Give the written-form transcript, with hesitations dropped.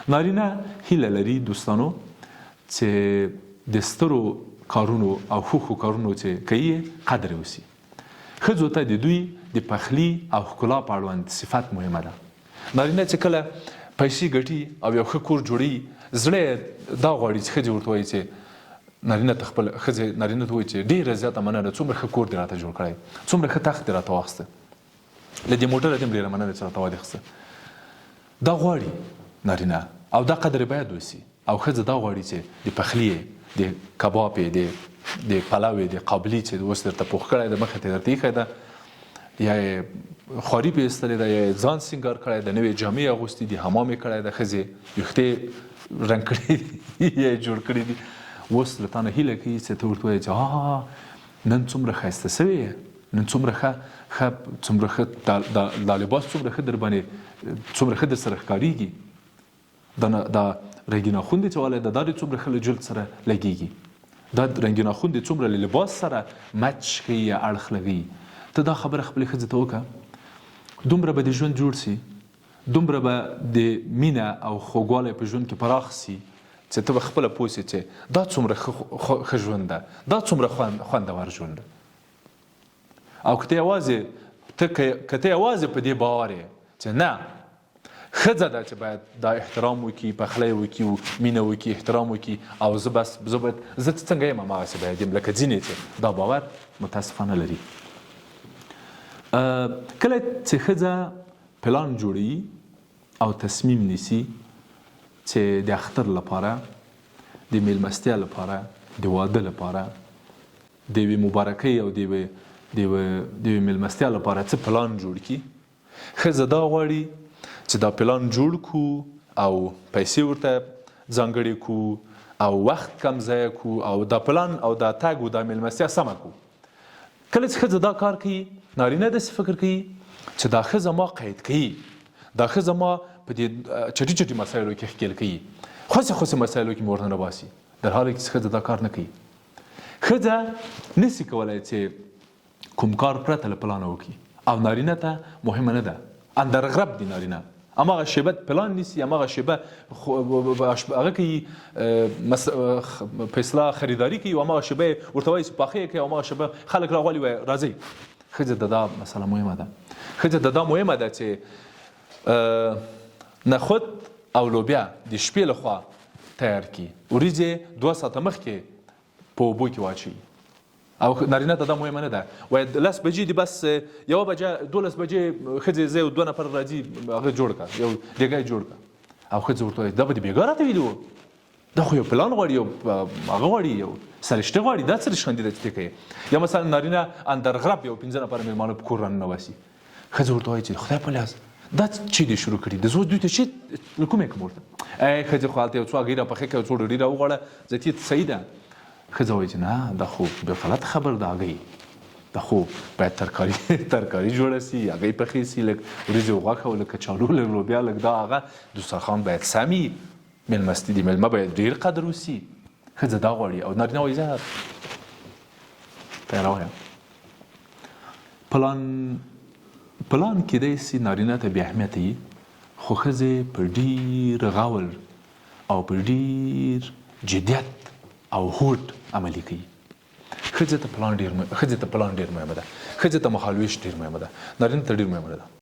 نارینه هیله لري دوستانو چې د سترو کارونو او ښو کارونو چې کوي قدر وسي. ښځو ته د دوی د پخلي او ښکلا په اړوند صفت مهمه ده. نارینه چې کله پیسې ګټي او یو ښه کور جوړوي زړه دا غواړي چې ښځې ورته وایي چې نارینه ته خپل ښځې نارینه ته وایي چې ډېره زیاته مننه څومره ښه کور دې راته جوړ کړی څومره ښه تخت دې راته واخیسته له دې موټره دې هم ډېره مننه چې راته واخیسته. دا غواړي نارینه او دا قدر باید وسي او ښځه دا غواړي چې د پخلي د کباب د پلو د قابلي چې اوس درته پوخ کړی ده مخې ته درته ایښی ده یا یې خواري پې ایستلې ده یا یې ځان سینګار کړی ده نوې جامې اغوستي دي حمام یې کړی ده ښځې ویښتې رنګ کړي دي یا یې جوړ کړي دي اوس له تا نه هیله کوي چې ته ورته وایې چې نن څومره ښایسته سوې یې نن څومره ښه دا لباس څومره ښه در باندې څومره ښه در سره ښکارېږي دا رنګین اخون دی چې والی دا دې څومره ښه له جلد سره لګېږي دا رنګین اخون دی څومره له لباس سره مچ کوي یا اړخ لګوي. ته دا خبره خپلې ښځې ته وکړه دومره به د ژوند جوړ سي دومره به د مینه او خوږوالی په ژوند کې پراخ سي چې ته به خپله پوه سې چې دا څومره ښه ژوند ده دا څومره خوندور ژوند ده. او که ته یوازې په دې باور یې چې نه ښځه ده چې باید دا احترام وکړي پخلی وکړي مینه وکړي احترام وکړي او زه څنګه یم هماغسې باید یم لکه ځینې چې دا باور متاسفانه لري. کله چې ښځه پلان جوړوي او تصمیم نیسي چې د اختر لپاره د میلمستیا لپاره د واده لپاره د یوې مبارکۍ او د یوې میلمستیا لپاره څه پلان جوړ کړي ښځه دا غواړي چې دا پلان جوړ کړو او پیسې ورته ځانګړې کړو او وخت کم ضایع کړو او دا پلان او دا تګ او دا میلمستیا سمه کړو. کله چې ښځه دا کار کوي نارینه داسې فکر کوي چې دا ښځه ما قید کوي دا ښځه ما په دې چټي مسایلو کې ښکیل کوي خوسې مسایلو کې مې ورته نه باسي در حاله کې چې ښځه دا کار نه کوي. ښځه نسي کولی چې کوم کار پرته له پلانه وکړي او نارینه ته مهمه نه ده اندرغرب دي نارینه هماغه شیبه پلان نیسي هماغه شیبه هغه کوي په اصطلاح خریداري کوي او هماغه شیبه ورته وایي چې پاخه یې کوي او هماغه شیبه خلک راغلي وایي راځئ. ښځه ته دا مسله مهمه ده ښځه ته دا مهمه ده چې نخود او لوبیا د شپې لخوا تیار کړي وریځې 2 ساعته مخکې په اوبو کې واچوي او نارینه ته دا مهمه نه ده وایي 10 بجې دي بس 1 بجه 12 بجې ښځې زه 2 نفر راځي هغه جوړ کړه یو ډېګی جوړ کړه او ښځه ورته وایي دا به دې بېګا راته ویلي وو دا خو یو پلان غواړي یو هغه غواړي یو سرشته غواړي دا څه رشخندي ده چې ته کوې یا مثلا نارینه اندرغرب یو 15 نفره مېلمانه په کور راننواسي ښځه ورته وایي چې خدای په لاس دا چې دې شروع کړي د زه دوی ته شي له کومې کوم ورته ښځې خو هلته یو څو هګۍ راپخې کړه یو څو ډوډۍ راوغواړه زیاتي صحیح ده ښځه وایي چې نه دا خو غلط خبر ده هګۍ دا خو باید ترکاري جوړه سي هګۍ پخې سي لږ وریځې او غوښه او لږ کچالو لږ لوبیا لږ دا هغه دسترخوان باید سم وي میلمستې د میلمه باید ډېر قدر وسي ښځه دا غواړي او نارینه وایي زه تیاره وایم پلان کیدای سي نارینه ته بې اهمیته وي خو ښځې په ډېر غور او په ډېر جدیت او هوډ عملي کوي. ښځې ته پلان ډېر مهمه ده ښځې ته مهالویش ډېر مهمه ده نارینه ته ډېر مهمه ده.